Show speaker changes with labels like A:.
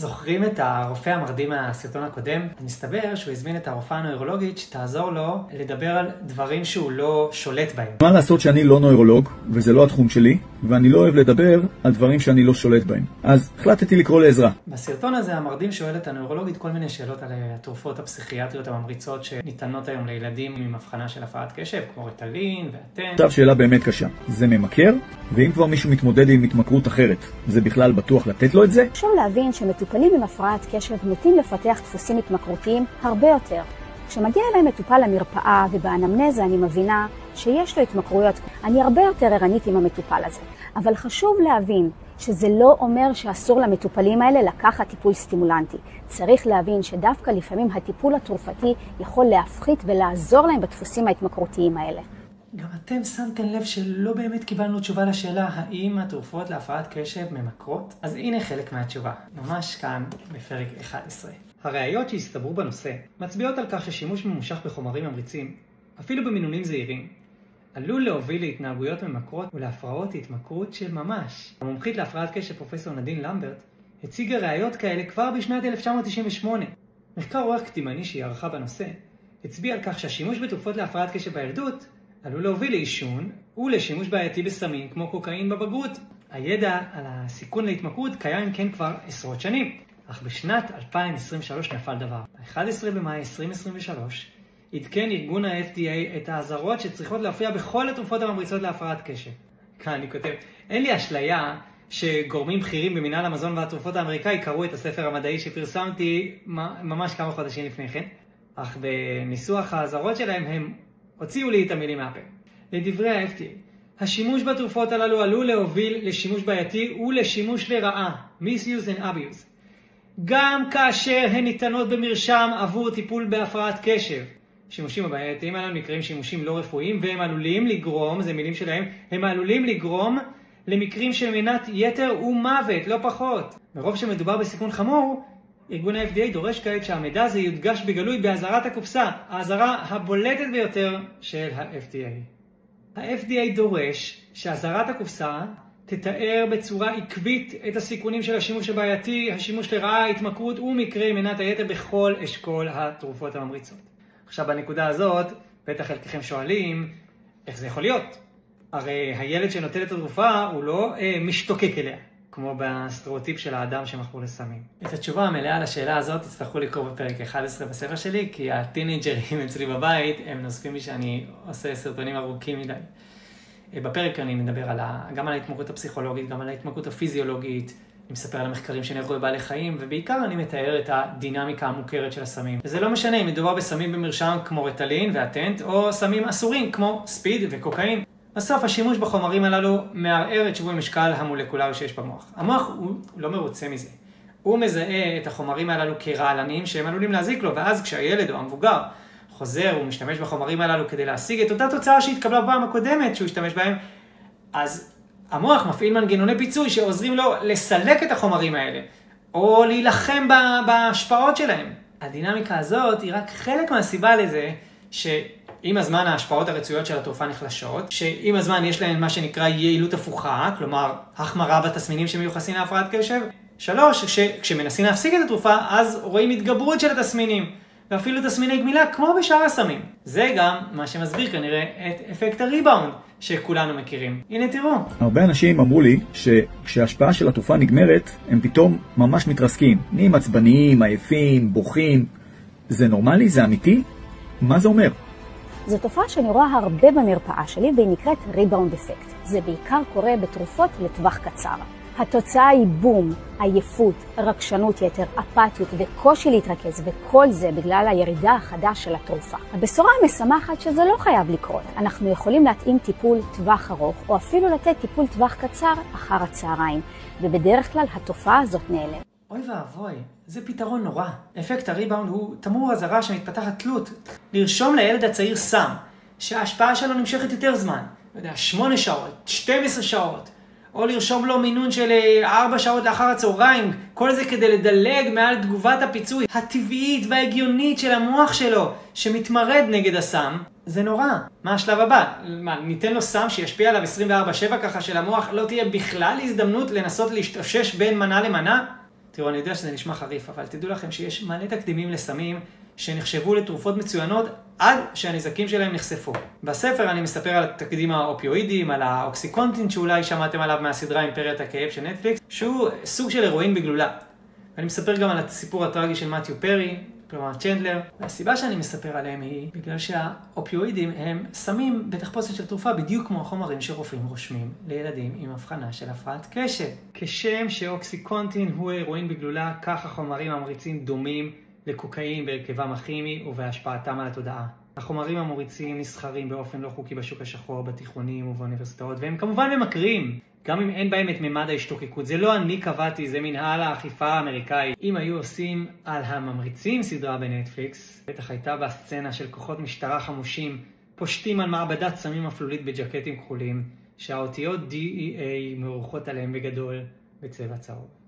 A: זוכרים את הרופא המרדים מהסרטון הקודם? מסתבר שהוא הזמין את הרופאה הנוירולוגית שתעזור לו לדבר על דברים שהוא לא שולט בהם.
B: מה לעשות שאני לא נוירולוג, וזה לא התחום שלי, ואני לא אוהב לדבר על דברים שאני לא שולט בהם. אז החלטתי לקרוא לעזרה.
A: בסרטון הזה המרדים שואל את הנוירולוגית כל מיני שאלות על התרופות הפסיכיאטריות הממריצות שניתנות היום לילדים עם הבחנה של הפרעת קשב, כמו ריטלין ואטנט.
B: עכשיו שאלה באמת קשה. זה ממכר? ואם כבר מישהו מתמודד עם התמכרות אחרת, זה בכלל בטוח לתת לו את זה?
C: חשוב להבין שמטופלים עם הפרעת קשב נוטים לפתח דפוסים התמכרותיים הרבה יותר. כשמגיע אליי מטופל למרפאה ובאנמנזה אני מבינה שיש לו התמכרויות, אני הרבה יותר ערנית עם המטופל הזה. אבל חשוב להבין שזה לא אומר שאסור למטופלים האלה לקחת טיפול סטימולנטי. צריך להבין שדווקא לפעמים הטיפול התרופתי יכול להפחית ולעזור להם בדפוסים ההתמכרותיים האלה.
A: גם אתם שמתם לב שלא באמת קיבלנו תשובה לשאלה האם התרופות להפרעת קשב ממכרות? אז הנה חלק מהתשובה, ממש כאן בפרק 11. הראיות שהסתברו בנושא מצביעות על כך ששימוש ממושך בחומרים ממריצים, אפילו במינונים זהירים, עלול להוביל להתנהגויות ממכרות ולהפרעות התמכרות של ממש. המומחית להפרעת קשב פרופסור נדין למברט הציגה ראיות כאלה כבר בשנת 1998. מחקר אורך קדימני שהיא ערכה בנושא הצביע על כך שהשימוש בתרופות להפרעת קשב בילדות עלול להוביל לעישון ולשימוש בעייתי בסמים כמו קוקאין בבגרות. הידע על הסיכון להתמכרות קיים כן כבר עשרות שנים, אך בשנת 2023 נפל דבר. ב-11 במאי 2023 עדכן ארגון ה-FDA את האזהרות שצריכות להופיע בכל התרופות הממריצות להפרעת קשב. כאן אני כותב, אין לי אשליה שגורמים בכירים במינהל המזון והתרופות האמריקאי קראו את הספר המדעי שפרסמתי ממש כמה חודשים לפני כן, אך בניסוח האזהרות שלהם הם הוציאו לי את המילים מהפה. לדברי ה-FDA, השימוש בתרופות הללו עלול להוביל לשימוש בעייתי ולשימוש לרעה, misuse and abuse, גם כאשר הן ניתנות במרשם עבור טיפול בהפרעת קשב. שימושים הבעייתיים הללו נקראים שימושים לא רפואיים, והם עלולים לגרום, זה מילים שלהם, הם עלולים לגרום למקרים של מנת יתר ומוות, לא פחות. מרוב שמדובר בסיכון חמור, ארגון ה-FDA דורש כעת שהמידע הזה יודגש בגלוי באזהרת הקופסה, האזהרה הבולטת ביותר של ה-FDA. ה-FDA דורש שאזהרת הקופסה תתאר בצורה עקבית את הסיכונים של השימוש הבעייתי, השימוש לרעה, התמכרות ומקרי מנת היתר בכל אשכול התרופות הממריצות. עכשיו בנקודה הזאת, בטח חלקכם שואלים, איך זה יכול להיות? הרי הילד שנוטל את התרופה הוא לא משתוקק אליה, כמו בסטריאוטיפ של האדם שמכור לסמים. את התשובה המלאה לשאלה הזאת תצטרכו לקרוא בפרק 11 בספר שלי, כי הטינג'רים אצלי בבית הם נוספים לי שאני עושה סרטונים ארוכים מדי. בפרק אני מדבר גם על ההתמכרות הפסיכולוגית, גם על ההתמכרות הפיזיולוגית, אני מספר על המחקרים שנערכו בבעלי חיים, ובעיקר אני מתאר את הדינמיקה המוכרת של הסמים. וזה לא משנה אם מדובר בסמים במרשם כמו ריטלין ואטנט, או סמים אסורים כמו ספיד וקוקאין. בסוף השימוש בחומרים הללו מערער את שווי המשקל המולקולרי שיש במוח. המוח הוא לא מרוצה מזה. הוא מזהה את החומרים הללו כרעלנים שהם עלולים להזיק לו, ואז כשהילד או המבוגר חוזר ומשתמש בחומרים הללו כדי להשיג את אותה תוצאה שהתקבלה בפעם הקודמת שהוא השתמש בהם, אז המוח מפעיל מנגנוני פיצוי שעוזרים לו לסלק את החומרים האלה, או להילחם בהשפעות שלהם. הדינמיקה הזאת היא רק חלק מהסיבה לזה שעם הזמן ההשפעות הרצויות של התרופה נחלשות, שעם הזמן יש להן מה שנקרא יעילות הפוכה, כלומר החמרה בתסמינים שמיוחסים להפרעת קשב. 3, כשמנסים להפסיק את התרופה, אז רואים התגברות של התסמינים, ואפילו תסמיני גמילה כמו בשאר הסמים. זה גם מה שמסביר כנראה את אפקט הריבאונד שכולנו מכירים. הנה תראו.
B: הרבה אנשים אמרו לי שכשההשפעה של התרופה נגמרת, הם פתאום ממש מתרסקים. נהיים עצבניים, עייפים, בוכים. זה נורמלי? זה אמיתי? מה זה אומר?
C: זו תופעה שאני רואה הרבה במרפאה שלי והיא נקראת ריבאונד אפקט. זה בעיקר קורה בתרופות לטווח קצר. התוצאה היא בום, עייפות, רגשנות יתר, אפתיות וקושי להתרכז, וכל זה בגלל הירידה החדה של התרופה. הבשורה המשמחת שזה לא חייב לקרות. אנחנו יכולים להתאים טיפול טווח ארוך, או אפילו לתת טיפול טווח קצר אחר הצהריים, ובדרך כלל התופעה הזאת נעלמת.
A: אוי ואבוי, זה פתרון נורא. אפקט הריבאונד הוא תמרור אזהרה שמתפתחת תלות. לרשום לילד הצעיר סם, שההשפעה שלו נמשכת יותר זמן, 8 שעות, 12 שעות, או לרשום לו מינון של 4 שעות לאחר הצהריים, כל זה כדי לדלג מעל תגובת הפיצוי הטבעית וההגיונית של המוח שלו, שמתמרד נגד הסם, זה נורא. מה השלב הבא? מה, ניתן לו סם שישפיע עליו 24/7 ככה שלמוח לא תהיה בכלל הזדמנות לנסות להשתושש בין מנה למנה? תראו, אני יודע שזה נשמע חריף, אבל תדעו לכם שיש מלא תקדימים לסמים שנחשבו לתרופות מצוינות עד שהנזקים שלהם נחשפו. בספר אני מספר על התקדים האופיואידים, על האוקסיקונטין שאולי שמעתם עליו מהסדרה אימפריית הכאב של נטפליקס, שהוא סוג של הרואין בגלולה. אני מספר גם על הסיפור הטרגי של מתיו פרי, כלומר צ'נדלר. והסיבה שאני מספר עליהם היא בגלל שהאופיואידים הם סמים בתחפושת של תרופה בדיוק כמו החומרים שרופאים רושמים לילדים עם הבחנה של הפרעת קשב. כשם שאוקסיקונטין הוא הרואין בגלולה, כך החומרים הממריצים דומים לקוקאין בהרכבם הכימי ובהשפעתם על התודעה. החומרים המוריצים נסחרים באופן לא חוקי בשוק השחור, בתיכונים ובאוניברסיטאות, והם כמובן ממכרים, גם אם אין בהם את ממד ההשתוקקות. זה לא אני קבעתי, זה מנהל האכיפה האמריקאי. אם היו עושים על הממריצים סדרה בנטפליקס, בטח הייתה בה סצנה של כוחות משטרה חמושים פושטים על מעבדת סמים אפלולית בג'קטים כחולים, שהאותיות DEA מרוחות עליהם בגדול בצבע צהוב.